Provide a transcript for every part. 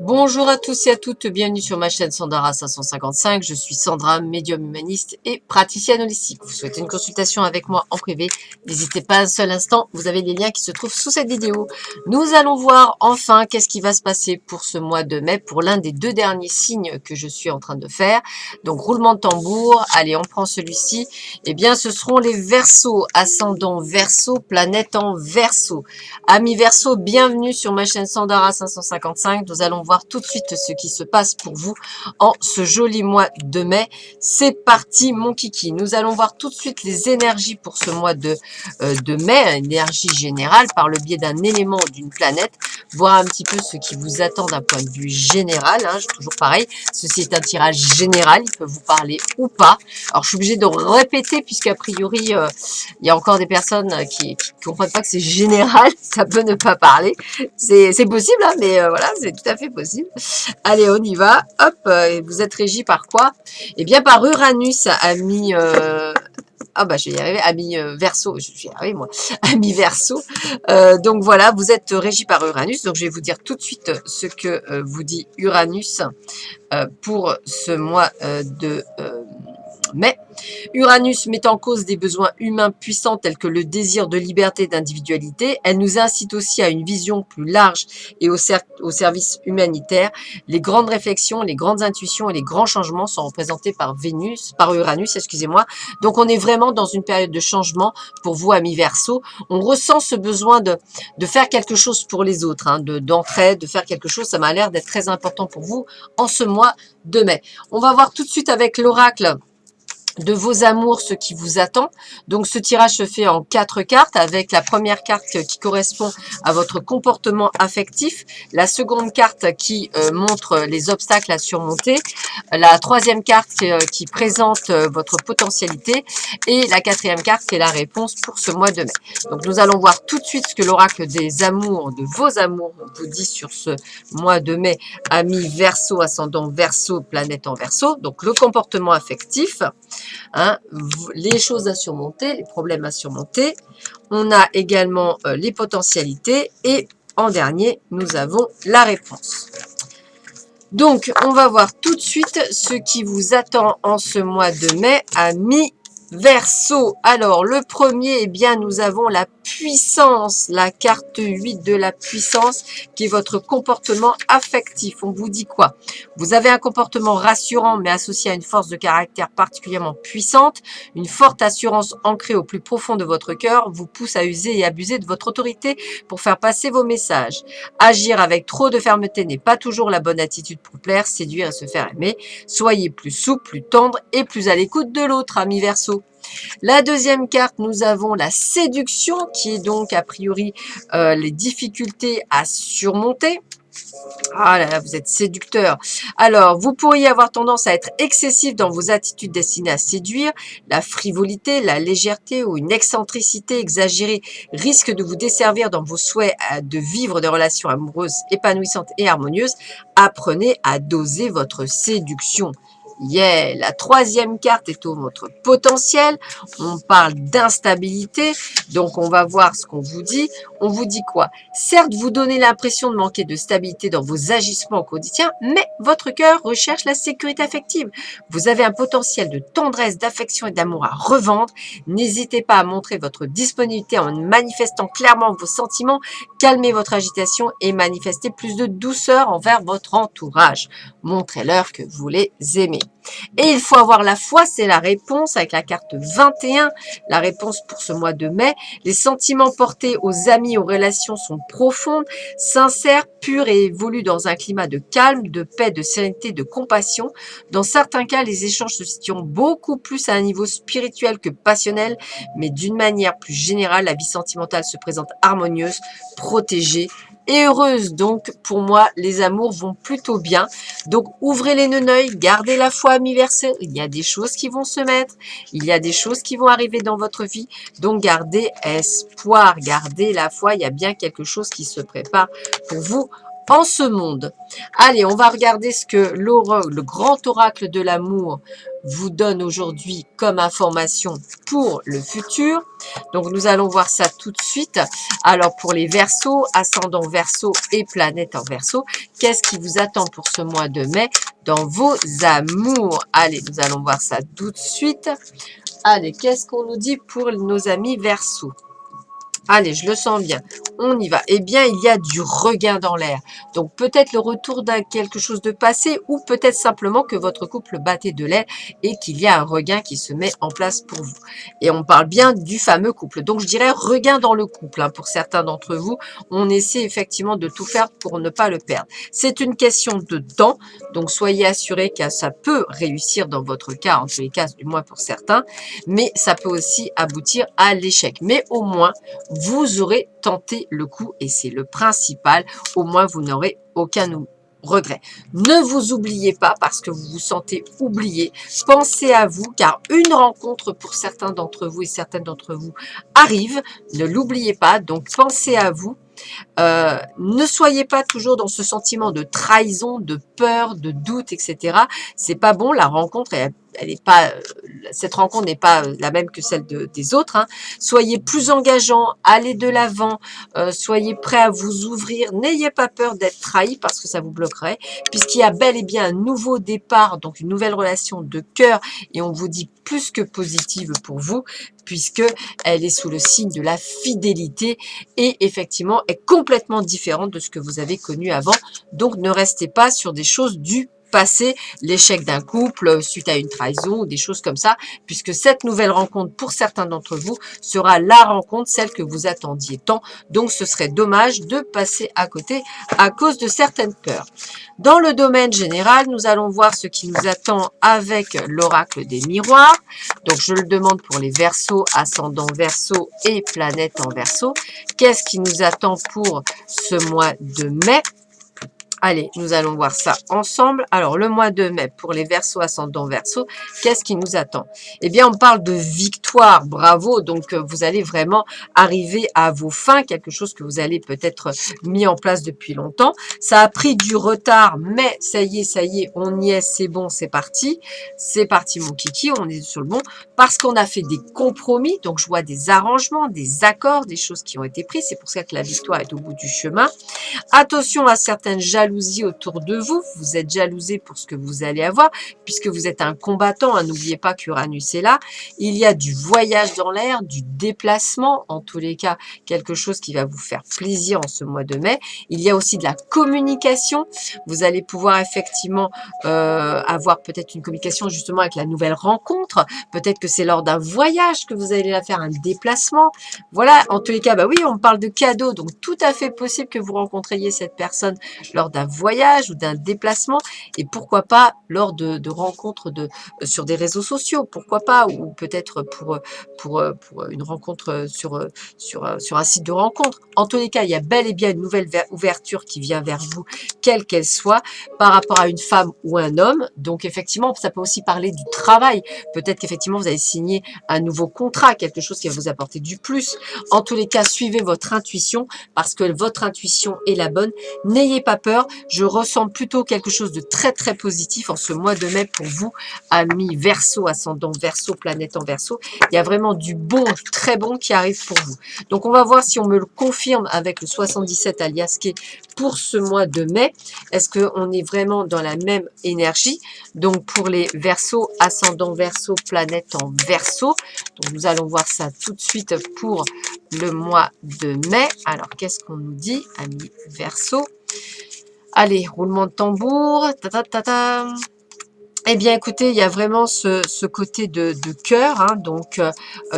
Bonjour à tous et à toutes, bienvenue sur ma chaîne Sandara 555. Je suis Sandra, médium humaniste et praticienne holistique. Vous souhaitez une consultation avec moi en privé? N'hésitez pas un seul instant, vous avez les liens qui se trouvent sous cette vidéo. Nous allons voir enfin qu'est-ce qui va se passer pour ce mois de mai, pour l'un des deux derniers signes que je suis en train de faire. Donc roulement de tambour, allez on prend celui-ci. Eh bien ce seront les Verseaux, ascendant Verseau, planète en Verseau. Amis Verseau, bienvenue sur ma chaîne Sandara 555. Nous allons voir tout de suite ce qui se passe pour vous en ce joli mois de mai. C'est parti mon kiki. Nous allons voir tout de suite les énergies pour ce mois de mai, énergie générale par le biais d'un élément ou d'une planète, voir un petit peu ce qui vous attend d'un point de vue général. Hein, toujours pareil, ceci est un tirage général, il peut vous parler ou pas. Alors je suis obligée de répéter puisqu'a priori il y a encore des personnes qui ne comprennent pas que c'est général, ça peut ne pas parler. C'est possible, hein, mais voilà, c'est tout à fait possible. Allez, on y va. Hop, vous êtes régi par quoi? Eh bien, par Uranus, ami... ah bah je vais y arriver, ami Verseau, je vais y arriver moi, ami Verseau. Donc voilà, vous êtes régi par Uranus, donc je vais vous dire tout de suite ce que vous dit Uranus pour ce mois de mai. Uranus met en cause des besoins humains puissants tels que le désir de liberté et d'individualité. Elle nous incite aussi à une vision plus large et au service humanitaire. Les grandes réflexions, les grandes intuitions et les grands changements sont représentés par Uranus, excusez-moi. Donc on est vraiment dans une période de changement pour vous, amis Verseau. On ressent ce besoin de faire quelque chose pour les autres, hein, d'entraide, de faire quelque chose. Ça m'a l'air d'être très important pour vous en ce mois de mai. On va voir tout de suite avec l'oracle de vos amours, ce qui vous attend. Donc ce tirage se fait en 4 cartes, avec la première carte qui correspond à votre comportement affectif, la seconde carte qui montre les obstacles à surmonter, la troisième carte qui présente votre potentialité, et la quatrième carte qui est la réponse pour ce mois de mai. Donc nous allons voir tout de suite ce que l'oracle des amours, de vos amours, vous dit sur ce mois de mai, amis Verseau, ascendant Verseau, planète en Verseau. Donc le comportement affectif, hein, les choses à surmonter, les problèmes à surmonter. On a également les potentialités et en dernier, nous avons la réponse. Donc, on va voir tout de suite ce qui vous attend en ce mois de mai, amis Verseau. Alors, le premier, eh bien, nous avons la puissance, la carte 8 de la puissance, qui est votre comportement affectif. On vous dit quoi? Vous avez un comportement rassurant, mais associé à une force de caractère particulièrement puissante. Une forte assurance ancrée au plus profond de votre cœur vous pousse à user et abuser de votre autorité pour faire passer vos messages. Agir avec trop de fermeté n'est pas toujours la bonne attitude pour plaire, séduire et se faire aimer. Soyez plus souple, plus tendre et plus à l'écoute de l'autre, ami Verseau. La deuxième carte, nous avons la séduction, qui est donc a priori les difficultés à surmonter. Ah là là, vous êtes séducteur. Alors, vous pourriez avoir tendance à être excessif dans vos attitudes destinées à séduire. La frivolité, la légèreté ou une excentricité exagérée risque de vous desservir dans vos souhaits de vivre des relations amoureuses épanouissantes et harmonieuses. Apprenez à doser votre séduction. Yeah, la troisième carte est au votre potentiel. On parle d'instabilité, donc on va voir ce qu'on vous dit. On vous dit quoi? Certes, vous donnez l'impression de manquer de stabilité dans vos agissements au quotidien, mais votre cœur recherche la sécurité affective. Vous avez un potentiel de tendresse, d'affection et d'amour à revendre. N'hésitez pas à montrer votre disponibilité en manifestant clairement vos sentiments. Calmez votre agitation et manifestez plus de douceur envers votre entourage. Montrez-leur que vous les aimez. Et il faut avoir la foi, c'est la réponse avec la carte 21, la réponse pour ce mois de mai. Les sentiments portés aux amis, aux relations sont profondes, sincères, purs et évoluent dans un climat de calme, de paix, de sérénité, de compassion. Dans certains cas, les échanges se situent beaucoup plus à un niveau spirituel que passionnel, mais d'une manière plus générale, la vie sentimentale se présente harmonieuse, protégée et heureuse. Donc, pour moi, les amours vont plutôt bien. Donc, ouvrez les neneuils, gardez la foi, amis Verseau. Il y a des choses qui vont se mettre, il y a des choses qui vont arriver dans votre vie. Donc, gardez espoir, gardez la foi. Il y a bien quelque chose qui se prépare pour vous en ce monde. Allez, on va regarder ce que le grand oracle de l'amour vous donne aujourd'hui comme information pour le futur. Donc, nous allons voir ça tout de suite. Alors, pour les Verseaux, ascendant Verseau et planète en Verseau, qu'est-ce qui vous attend pour ce mois de mai dans vos amours? Allez, nous allons voir ça tout de suite. Allez, qu'est-ce qu'on nous dit pour nos amis Verseaux? Allez, je le sens bien. On y va. Eh bien, il y a du regain dans l'air. Donc, peut-être le retour d'un quelque chose de passé ou peut-être simplement que votre couple battait de l'aile et qu'il y a un regain qui se met en place pour vous. Et on parle bien du fameux couple. Donc, je dirais regain dans le couple. Hein. Pour certains d'entre vous, on essaie effectivement de tout faire pour ne pas le perdre. C'est une question de temps. Donc, soyez assurés que ça peut réussir dans votre cas, en tous les cas, du moins pour certains. Mais ça peut aussi aboutir à l'échec. Mais au moins, vous aurez tenté le coup et c'est le principal. Au moins, vous n'aurez aucun regret. Ne vous oubliez pas parce que vous vous sentez oublié. Pensez à vous car une rencontre pour certains d'entre vous et certaines d'entre vous arrive. Ne l'oubliez pas. Donc, pensez à vous. Ne soyez pas toujours dans ce sentiment de trahison, de peur, de doute, etc. C'est pas bon. La rencontre, elle est pas, cette rencontre n'est pas la même que celle des autres. Hein. Soyez plus engageant, allez de l'avant, soyez prêt à vous ouvrir. N'ayez pas peur d'être trahi parce que ça vous bloquerait, puisqu'il y a bel et bien un nouveau départ, donc une nouvelle relation de cœur, et on vous dit plus que positive pour vous, puisque elle est sous le signe de la fidélité et effectivement est complètement différente de ce que vous avez connu avant. Donc ne restez pas sur des choses du passé, l'échec d'un couple suite à une trahison ou des choses comme ça, puisque cette nouvelle rencontre pour certains d'entre vous sera la rencontre, celle que vous attendiez tant. Donc ce serait dommage de passer à côté à cause de certaines peurs. Dans le domaine général, nous allons voir ce qui nous attend avec l'oracle des miroirs. Donc je le demande pour les Verseaux, ascendant Verseau et planète en Verseau. Qu'est-ce qui nous attend pour ce mois de mai? Allez, nous allons voir ça ensemble. Alors, le mois de mai, pour les Verseaux, ascendant Verseau, qu'est-ce qui nous attend? Eh bien, on parle de victoire, bravo. Donc, vous allez vraiment arriver à vos fins, quelque chose que vous allez peut-être mis en place depuis longtemps. Ça a pris du retard, mais ça y est, on y est, c'est bon, c'est parti. C'est parti, mon kiki, on est sur le bon. Parce qu'on a fait des compromis, donc je vois des arrangements, des accords, des choses qui ont été prises. C'est pour ça que la victoire est au bout du chemin. Attention à certaines jalousies autour de vous. Vous êtes jalousé pour ce que vous allez avoir, puisque vous êtes un combattant. Hein, n'oubliez pas qu'Uranus est là. Il y a du voyage dans l'air, du déplacement, en tous les cas, quelque chose qui va vous faire plaisir en ce mois de mai. Il y a aussi de la communication. Vous allez pouvoir effectivement avoir peut-être une communication justement avec la nouvelle rencontre. Peut-être que c'est lors d'un voyage que vous allez la faire, un déplacement. Voilà, en tous les cas, bah oui, on parle de cadeaux, donc tout à fait possible que vous rencontriez cette personne lors d'un voyage ou d'un déplacement, et pourquoi pas lors de rencontres sur des réseaux sociaux, pourquoi pas, ou peut-être pour une rencontre sur un site de rencontre. En tous les cas, il y a bel et bien une nouvelle ouverture qui vient vers vous, quelle qu'elle soit, par rapport à une femme ou un homme. Donc effectivement, ça peut aussi parler du travail. Peut-être qu'effectivement, vous avez signé un nouveau contrat, quelque chose qui va vous apporter du plus. En tous les cas, suivez votre intuition parce que votre intuition est la bonne. N'ayez pas peur. Je ressens plutôt quelque chose de très, très positif en ce mois de mai pour vous, amis Verseau, ascendant Verseau, planète en Verseau. Il y a vraiment du bon, du très bon qui arrive pour vous. Donc, on va voir si on me le confirme avec le 77 alias K pour ce mois de mai. Est-ce qu'on est vraiment dans la même énergie? Donc, pour les Verseaux, ascendant Verseau, planète en Verseau. Donc, nous allons voir ça tout de suite pour le mois de mai. Alors, qu'est-ce qu'on nous dit, amis Verseau? Allez, roulement de tambour. Ta, ta, ta, ta. Eh bien, écoutez, il y a vraiment ce côté de cœur, hein, donc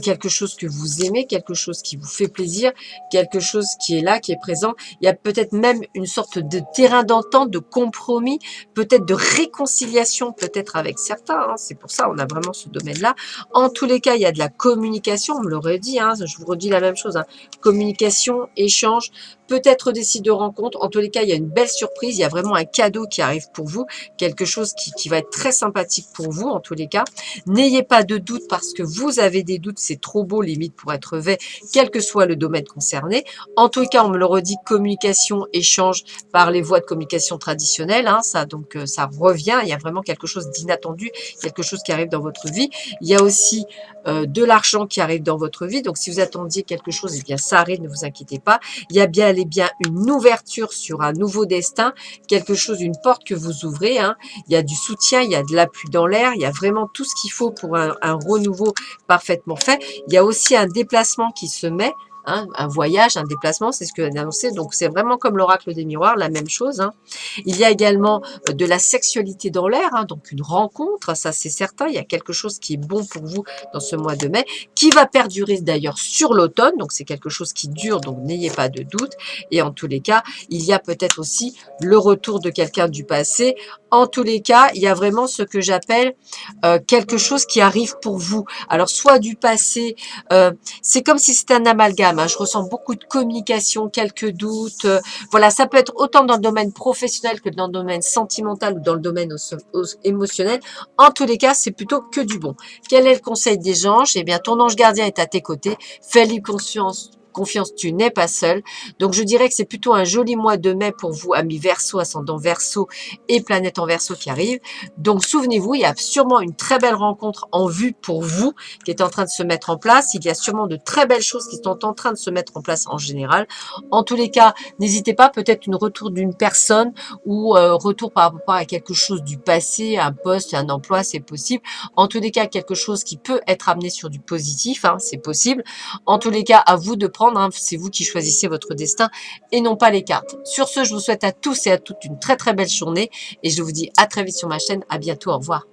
quelque chose que vous aimez, quelque chose qui vous fait plaisir, quelque chose qui est là, qui est présent. Il y a peut-être même une sorte de terrain d'entente, de compromis, peut-être de réconciliation, peut-être avec certains. Hein, c'est pour ça on a vraiment ce domaine-là. En tous les cas, il y a de la communication, on me l'aurait dit, hein, je vous redis la même chose. Hein, communication, échange, peut-être des sites de rencontres. En tous les cas, il y a une belle surprise, il y a vraiment un cadeau qui arrive pour vous, quelque chose qui va être très sympathique pour vous en tous les cas. N'ayez pas de doute parce que vous avez des doutes, c'est trop beau limite pour être vrai, quel que soit le domaine concerné. En tous les cas, on me le redit, communication, échange par les voies de communication traditionnelles, hein, ça donc ça revient, il y a vraiment quelque chose d'inattendu, quelque chose qui arrive dans votre vie. Il y a aussi de l'argent qui arrive dans votre vie, donc si vous attendiez quelque chose, eh bien ça arrive, ne vous inquiétez pas. Il y a bien et bien une ouverture sur un nouveau destin, quelque chose, une porte que vous ouvrez, hein. Il y a du soutien, il y a de l'appui dans l'air, il y a vraiment tout ce qu'il faut pour un renouveau parfaitement fait. Il y a aussi un déplacement qui se met, hein, un voyage, un déplacement, c'est ce que j'ai annoncé. Donc, c'est vraiment comme l'oracle des miroirs, la même chose, hein. Il y a également de la sexualité dans l'air, hein, donc une rencontre, ça c'est certain. Il y a quelque chose qui est bon pour vous dans ce mois de mai, qui va perdurer d'ailleurs sur l'automne. Donc, c'est quelque chose qui dure, donc n'ayez pas de doute. Et en tous les cas, il y a peut-être aussi le retour de quelqu'un du passé. En tous les cas, il y a vraiment ce que j'appelle quelque chose qui arrive pour vous. Alors, soit du passé, c'est comme si c'était un amalgame, hein. Je ressens beaucoup de communication, quelques doutes. Voilà, ça peut être autant dans le domaine professionnel que dans le domaine sentimental ou dans le domaine émotionnel. En tous les cas, c'est plutôt que du bon. Quel est le conseil des anges? Eh bien, ton ange gardien est à tes côtés. Fais-lui confiance, tu n'es pas seul. Donc, je dirais que c'est plutôt un joli mois de mai pour vous, amis Verseau, ascendant Verseau et planète en Verseau qui arrive. Donc, souvenez-vous, il y a sûrement une très belle rencontre en vue pour vous qui est en train de se mettre en place. Il y a sûrement de très belles choses qui sont en train de se mettre en place en général. En tous les cas, n'hésitez pas, peut-être une retour d'une personne ou retour par rapport à quelque chose du passé, un poste, un emploi, c'est possible. En tous les cas, quelque chose qui peut être amené sur du positif, hein, c'est possible. En tous les cas, à vous de prendre, hein, c'est vous qui choisissez votre destin et non pas les cartes. Sur ce, je vous souhaite à tous et à toutes une très très belle journée et je vous dis à très vite sur ma chaîne. À bientôt, au revoir.